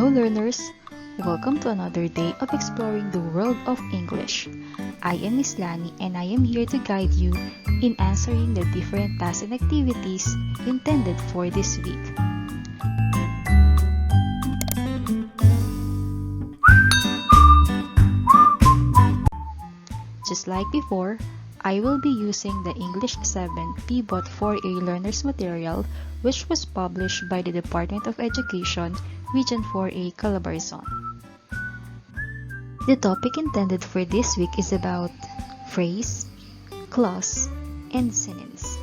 Hello learners! Welcome to another day of exploring the world of English. I am Miss Lani and I am here to guide you in answering the different tasks and activities intended for this week. Just like before, I will be using the English 7 Pivot 4A Learners material which was published by the Department of Education, Region 4A, CALABARZON. The topic intended for this week is about phrase, clause, and sentence.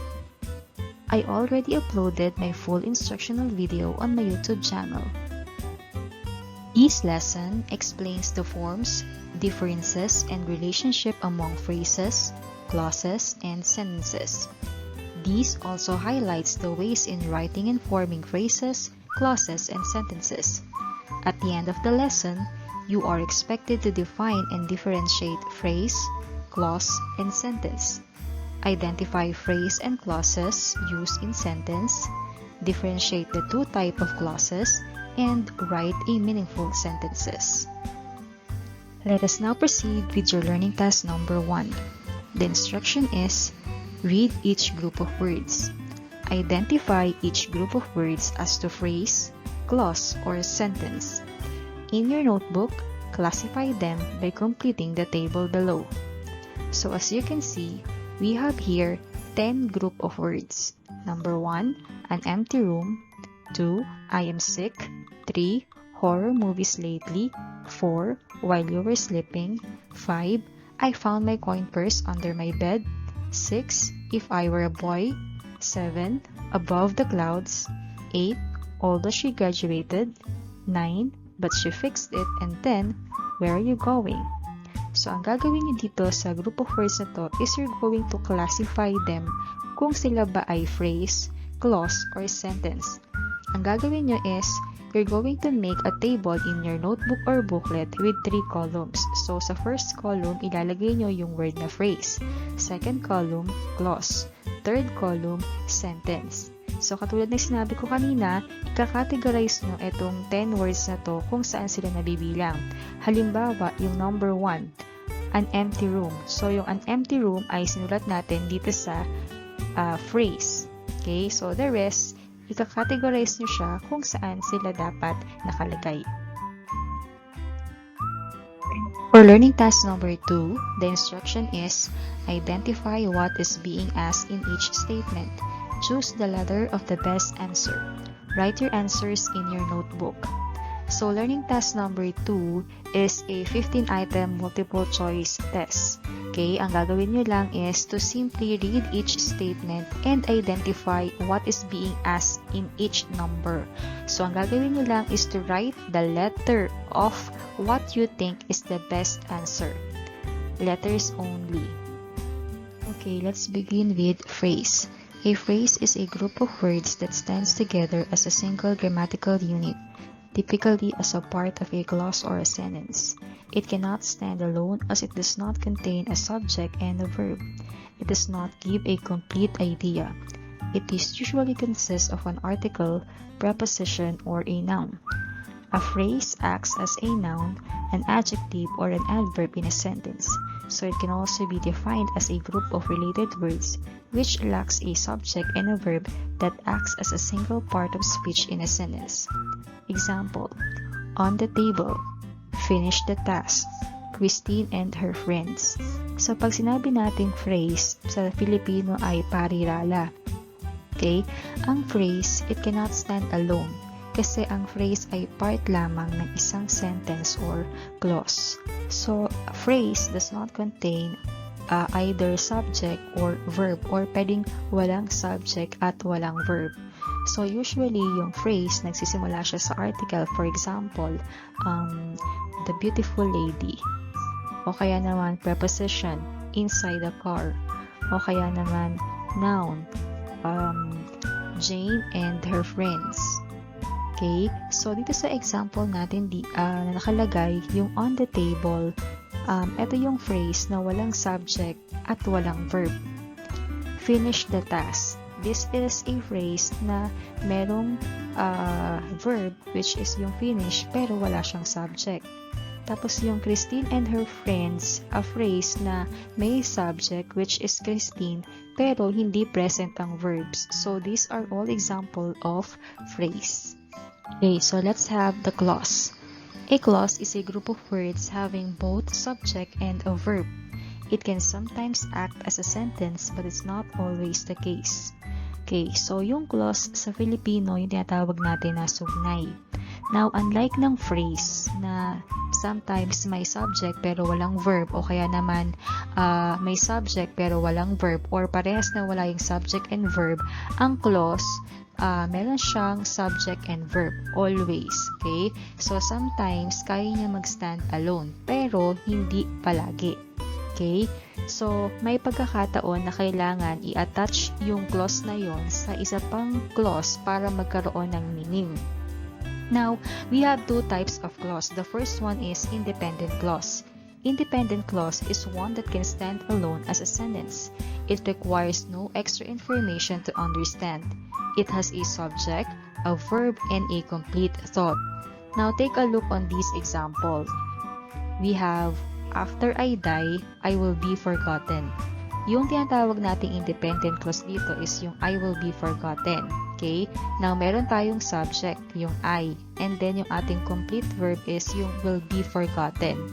I already uploaded my full instructional video on my YouTube channel. This lesson explains the forms, differences, and relationship among phrases, clauses, and sentences. This also highlights the ways in writing and forming phrases, clauses, and sentences. At the end of the lesson, you are expected to define and differentiate phrase, clause, and sentence. Identify phrase and clauses used in sentence, differentiate the two types of clauses, and write a meaningful sentences. Let us now proceed with your learning task number 1. The instruction is, read each group of words. Identify each group of words as to phrase, clause, or sentence. In your notebook, classify them by completing the table below. So as you can see, we have here 10 group of words. Number 1, an empty room. 2, I am sick. 3, horror movies lately. 4, while you were sleeping. 5, I found my coin purse under my bed. 6, if I were a boy. 7, above the clouds. 8, although she graduated. 9, but she fixed it. And 10, where are you going? So, ang gagawin niyo dito sa group of words na to is you're going to classify them kung sila ba ay phrase, clause, or sentence. Ang gagawin niyo is you're going to make a table in your notebook or booklet with 3 columns. So, sa first column, ilalagay nyo yung word na phrase. Second column, clause. Third column, sentence. So, katulad ng sinabi ko kanina, ika-categorize nyo itong 10 words na to kung saan sila nabibilang. Halimbawa, yung number 1, an empty room. So, yung an empty room ay sinulat natin dito sa phrase. Okay? So, the rest, ika-categorize nyo siya kung saan sila dapat nakalagay. For learning task number 2, the instruction is, identify what is being asked in each statement. Choose the letter of the best answer. Write your answers in your notebook. So, learning task number 2 is a 15-item multiple choice test. Okay, ang gagawin nyo lang is to simply read each statement and identify what is being asked in each number. So, ang gagawin nyo lang is to write the letter of what you think is the best answer. Letters only. Okay, let's begin with phrase. A phrase is a group of words that stands together as a single grammatical unit, typically as a part of a clause or a sentence. It cannot stand alone as it does not contain a subject and a verb. It does not give a complete idea. It usually consists of an article, preposition, or a noun. A phrase acts as a noun, an adjective, or an adverb in a sentence, so it can also be defined as a group of related words which lacks a subject and a verb that acts as a single part of speech in a sentence. Example, on the table, finish the task, Christine and her friends. So, pag sinabi nating phrase, sa Filipino ay parirala. Okay? Ang phrase, it cannot stand alone kasi ang phrase ay part lamang ng isang sentence or clause. So, a phrase does not contain either subject or verb or pwedeng walang subject at walang verb. So, usually, yung phrase, nagsisimula siya sa article. For example, the beautiful lady. O kaya naman, preposition, inside the car. O kaya naman, noun, Jane and her friends. Okay? So, dito sa example natin na nakalagay, yung on the table, ito yung phrase na walang subject at walang verb. Finish the task. this is a phrase na merong verb, which is yung finish, pero wala siyang subject. Tapos yung Christine and her friends, a phrase na may subject, which is Christine, pero hindi present ang verbs. So these are all example of phrase. Okay, so let's have the clause. A clause is a group of words having both subject and a verb. It can sometimes act as a sentence, but it's not always the case. Okay, so yung clause sa Filipino, yung tinatawag natin na sugnay. Now, unlike ng phrase na sometimes may subject pero walang verb, o kaya naman may subject pero walang verb, or parehas na wala yung subject and verb, ang clause, meron siyang subject and verb always. Okay? So, sometimes kaya niya mag-stand alone pero hindi palagi. Okay? So, may pagkakataon na kailangan i-attach yung clause na yon sa isa pang clause para magkaroon ng meaning. Now, we have two types of clause. The first one is independent clause. Independent clause is one that can stand alone as a sentence. It requires no extra information to understand. It has a subject, a verb, and a complete thought. Now, take a look on this example. We have, after I die, I will be forgotten. Yung tinatawag nating independent clause dito is yung I will be forgotten. Okay? Now, meron tayong subject, yung I. And then, yung ating complete verb is yung will be forgotten.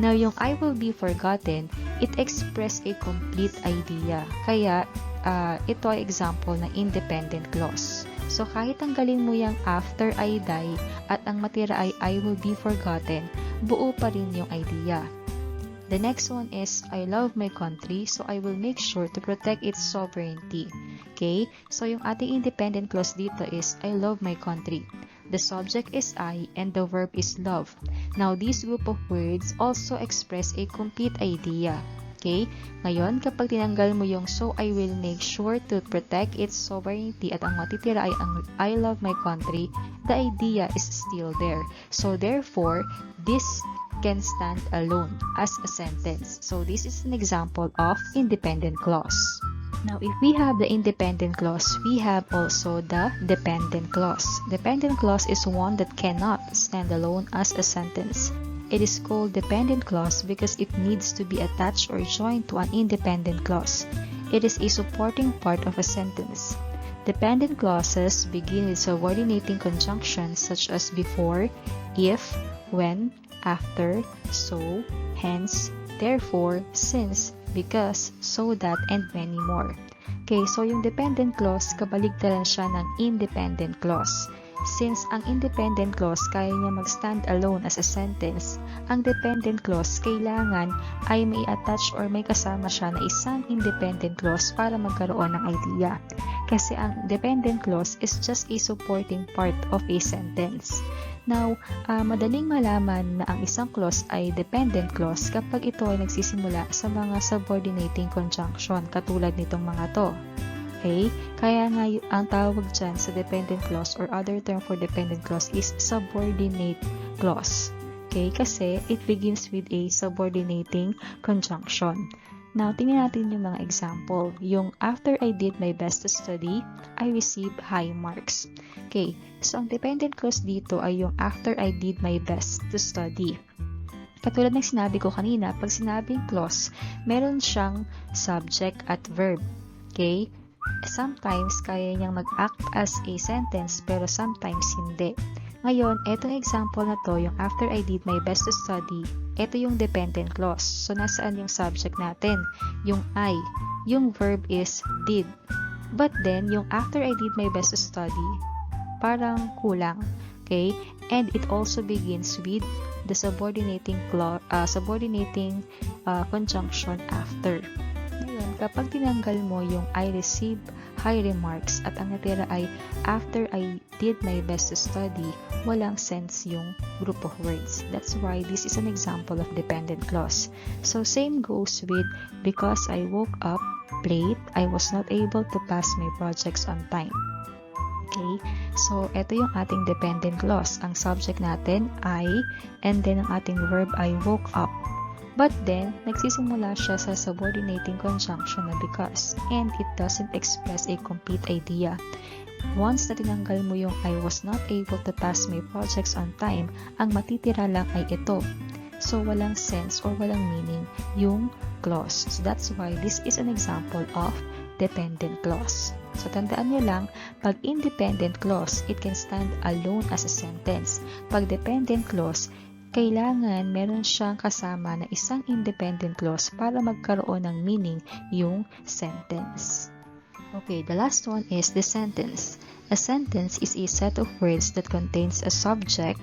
Now, yung I will be forgotten, it express a complete idea. Kaya, ito ay example ng independent clause. So, kahit tanggalin mo yung after I die at ang matira ay I will be forgotten, buo pa rin yung idea. The next one is, I love my country, so I will make sure to protect its sovereignty. Okay? So, yung ating independent clause dito is, I love my country. The subject is I, and the verb is love. Now, this group of words also express a complete idea. Okay? Ngayon, kapag tinanggal mo yung so I will make sure to protect its sovereignty at ang matitira ay ang I love my country, the idea is still there. So, therefore, this can stand alone as a sentence. So this is an example of independent clause. Now, if we have the independent clause, we have also the dependent clause. Dependent clause is one that cannot stand alone as a sentence. It is called dependent clause because it needs to be attached or joined to an independent clause. It is a supporting part of a sentence. Dependent clauses begin with subordinating conjunctions such as before, if, when, after, so, hence, therefore, since, because, so that, and many more. Okay, so yung dependent clause, kabaligtaran siya ng independent clause. Since ang independent clause kaya niya mag-stand alone as a sentence, ang dependent clause kailangan ay may attach or may kasama siya na isang independent clause para magkaroon ng idea. Kasi ang dependent clause is just a supporting part of a sentence. Now, madaling malaman na ang isang clause ay dependent clause kapag ito ay nagsisimula sa mga subordinating conjunction katulad nitong mga to. Okay? Kaya nga ang tawag dyan sa dependent clause or other term for dependent clause is subordinate clause. Okay? Kasi it begins with a subordinating conjunction. Now, tingnan natin yung mga example. Yung after I did my best to study, I received high marks. Okay, so ang dependent clause dito ay yung after I did my best to study. Katulad ng sinabi ko kanina, pag sinabing clause, meron siyang subject at verb. Okay, sometimes kaya niyang mag-act as a sentence pero sometimes hindi. Ngayon, etong example na to, yung after I did my best to study, ito yung dependent clause. So, nasaan yung subject natin? Yung I. Yung verb is did. But then, yung after I did my best to study, parang kulang. Okay? And it also begins with the subordinating conjunction after. Ngayon, kapag tinanggal mo yung I received high remarks at ang natira ay after I did my best to study, walang sense yung group of words. That's why this is an example of dependent clause. So same goes with because I woke up late, I was not able to pass my projects on time. Okay? So ito yung ating dependent clause. Ang subject natin I, and then ang ating verb ay woke up. But then, nagsisimula siya sa subordinating conjunction na because, and it doesn't express a complete idea. Once na tinanggal mo yung I was not able to pass my projects on time, ang matitira lang ay ito. So, walang sense or walang meaning yung clause. So, that's why this is an example of dependent clause. So, tandaan nyo lang, pag independent clause, it can stand alone as a sentence. Pag dependent clause, kailangan meron siyang kasama na isang independent clause para magkaroon ng meaning yung sentence. Okay, the last one is the sentence. A sentence is a set of words that contains a subject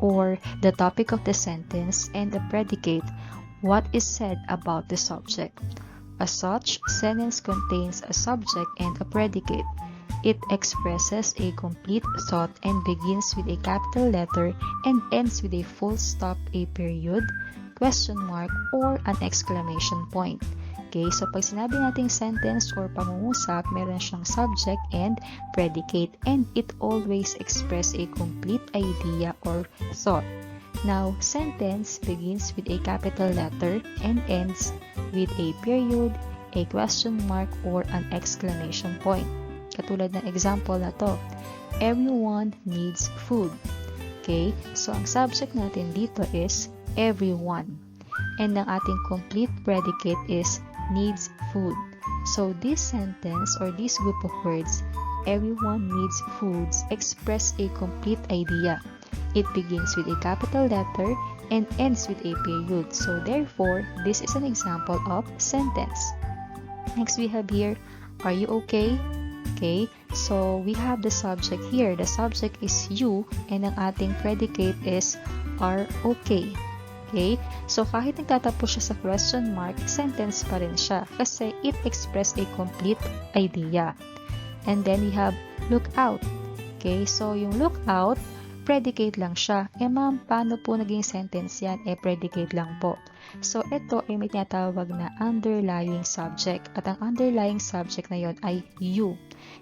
or the topic of the sentence and a predicate, what is said about the subject. As such, sentence contains a subject and a predicate. It expresses a complete thought and begins with a capital letter and ends with a full stop, a period, question mark, or an exclamation point. Okay, so pag sinabi nating sentence or pangungusap, meron siyang subject and predicate, and it always express a complete idea or thought. Now, sentence begins with a capital letter and ends with a period, a question mark, or an exclamation point. Katulad ng example na to, everyone needs food. Okay, so ang subject natin dito is everyone. And ang ating complete predicate is needs food. So this sentence or this group of words, everyone needs foods, express a complete idea. It begins with a capital letter and ends with a period. So therefore, this is an example of sentence. Next we have here, are you okay? Okay, so we have the subject here. The subject is you and ang ating predicate is are okay. Okay, so kahit nagtatapos siya sa question mark, sentence pa rin siya kasi it express a complete idea. And then we have look out. Okay, so yung look out, predicate lang siya. Ma'am, paano po naging sentence yan? Predicate lang po. So, ito ay may tinatawag na underlying subject. At ang underlying subject na yon ay you.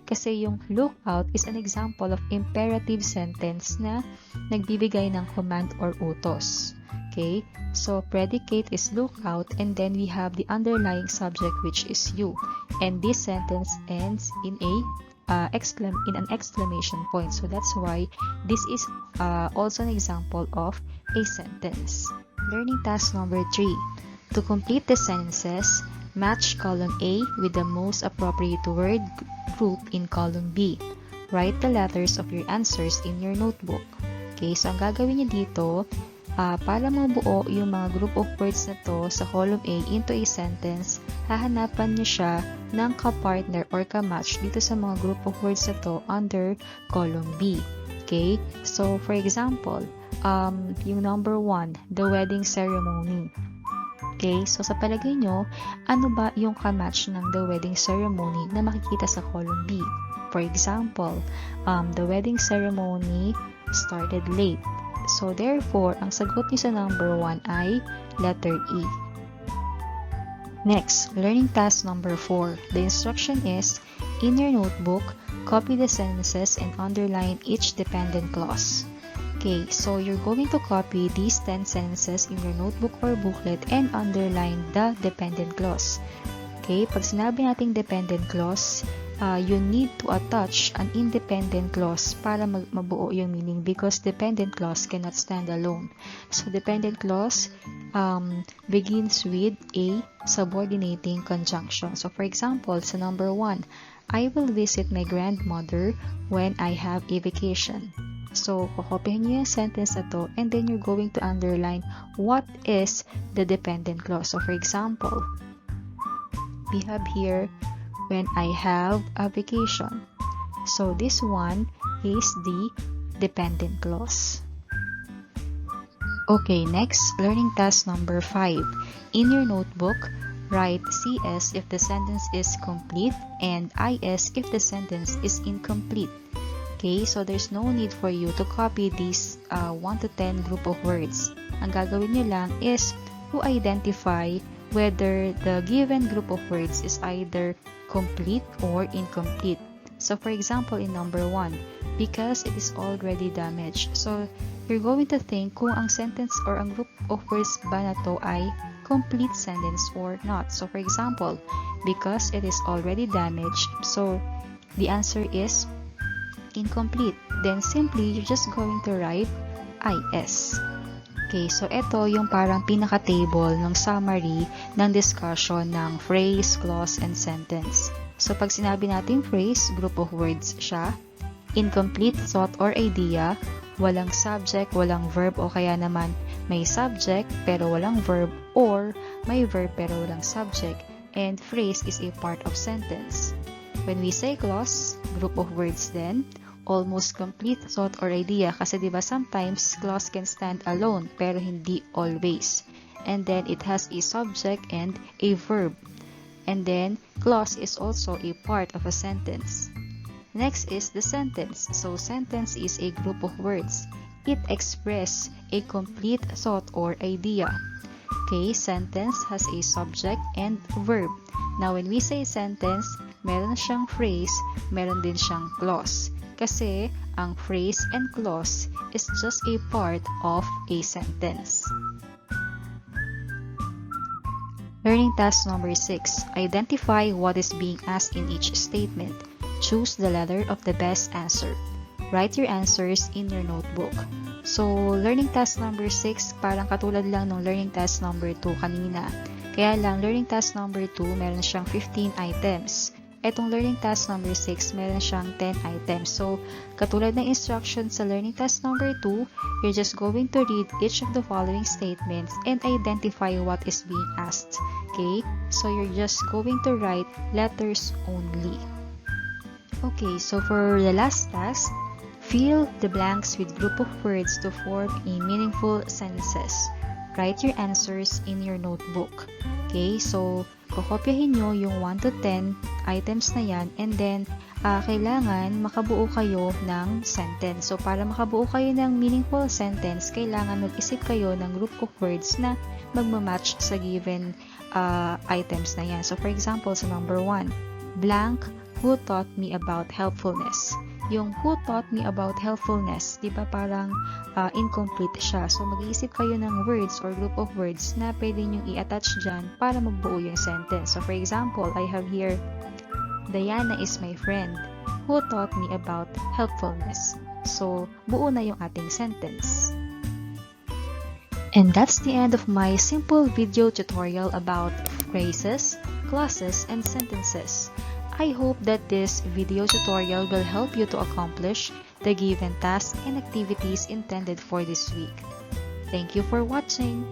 Kasi yung look out is an example of imperative sentence na nagbibigay ng command or utos. Okay? So, predicate is look out and then we have the underlying subject which is you. And this sentence ends in an exclamation point. So that's why this is also an example of a sentence. Learning task number 3. To complete the sentences, match column A with the most appropriate word group in column B. Write the letters of your answers in your notebook. Okay, so ang gagawin niyo dito, para mabuo yung mga group of words na to sa column A into a sentence, hahanapan niyo siya ng ka-partner or ka-match dito sa mga group of words na to under column B. Okay? So, for example, yung number 1, the wedding ceremony. Okay? So, sa palagay nyo, ano ba yung ka-match ng the wedding ceremony na makikita sa column B? For example, the wedding ceremony started late. So, therefore, ang sagot niyo sa number 1 ay letter E. Next, learning task number 4. The instruction is, in your notebook, copy the sentences and underline each dependent clause. Okay, so you're going to copy these 10 sentences in your notebook or booklet and underline the dependent clause. Okay, pag sinabi nating dependent clause, you need to attach an independent clause para mabuo yung meaning because dependent clause cannot stand alone. So, dependent clause begins with a subordinating conjunction. So, for example, sa number 1, I will visit my grandmother when I have a vacation. So, kokopyahin nyo yung sentence na to and then you're going to underline what is the dependent clause. So, for example, we have here, when I have a vacation. So this one is the dependent clause. Okay, next, learning task number 5. In your notebook, write CS if the sentence is complete and IS if the sentence is incomplete. Okay, so there's no need for you to copy these 1 to 10 group of words. Ang gagawin nyo lang is to identify whether the given group of words is either complete or incomplete. So for example, in number 1, because it is already damaged. So you're going to think kung ang sentence or ang group of words ba na to ay complete sentence or not. So for example, because it is already damaged, so the answer is incomplete. Then simply, you're just going to write IS. Okay, so ito yung parang pinaka-table ng summary ng discussion ng phrase, clause, and sentence. So pag sinabi natin phrase, group of words siya. Incomplete thought or idea, walang subject, walang verb, o kaya naman may subject pero walang verb, or may verb pero walang subject, and phrase is a part of sentence. When we say clause, group of words then, almost complete thought or idea, kasi diba sometimes clause can stand alone pero hindi always. And then it has a subject and a verb. And then clause is also a part of a sentence. Next is the sentence. So sentence is a group of words. It expresses a complete thought or idea. Okay, sentence has a subject and verb. Now when we say sentence, meron siyang phrase, meron din siyang clause. Kasi ang phrase and clause is just a part of a sentence. Learning task number 6. Identify what is being asked in each statement. Choose the letter of the best answer. Write your answers in your notebook. So, learning task number 6, parang katulad lang ng learning task number 2 kanina. Kaya lang, learning task number 2, meron siyang 15 items. Etong learning task number 6, meron siyang 10 items. So, katulad ng instructions sa learning task number 2, you're just going to read each of the following statements and identify what is being asked. Okay? So, you're just going to write letters only. Okay, so for the last task, fill the blanks with group of words to form a meaningful sentences. Write your answers in your notebook. Okay, so kokopyahin nyo yung 1 to 10 items na yan, and then kailangan makabuo kayo ng sentence. So para makabuo kayo ng meaningful sentence, kailangan mag-isip kayo ng group of words na magmamatch sa given items na yan. So for example, sa number 1, blank, who taught me about helpfulness. Yung who taught me about helpfulness, di ba parang incomplete siya. So mag-iisip kayo ng words or group of words na pwede nyo i-attach dyan para magbuo yung sentence. So for example, I have here, Diana is my friend who taught me about helpfulness. So buo na yung ating sentence. And that's the end of my simple video tutorial about phrases, clauses, and sentences. I hope that this video tutorial will help you to accomplish the given tasks and activities intended for this week. Thank you for watching.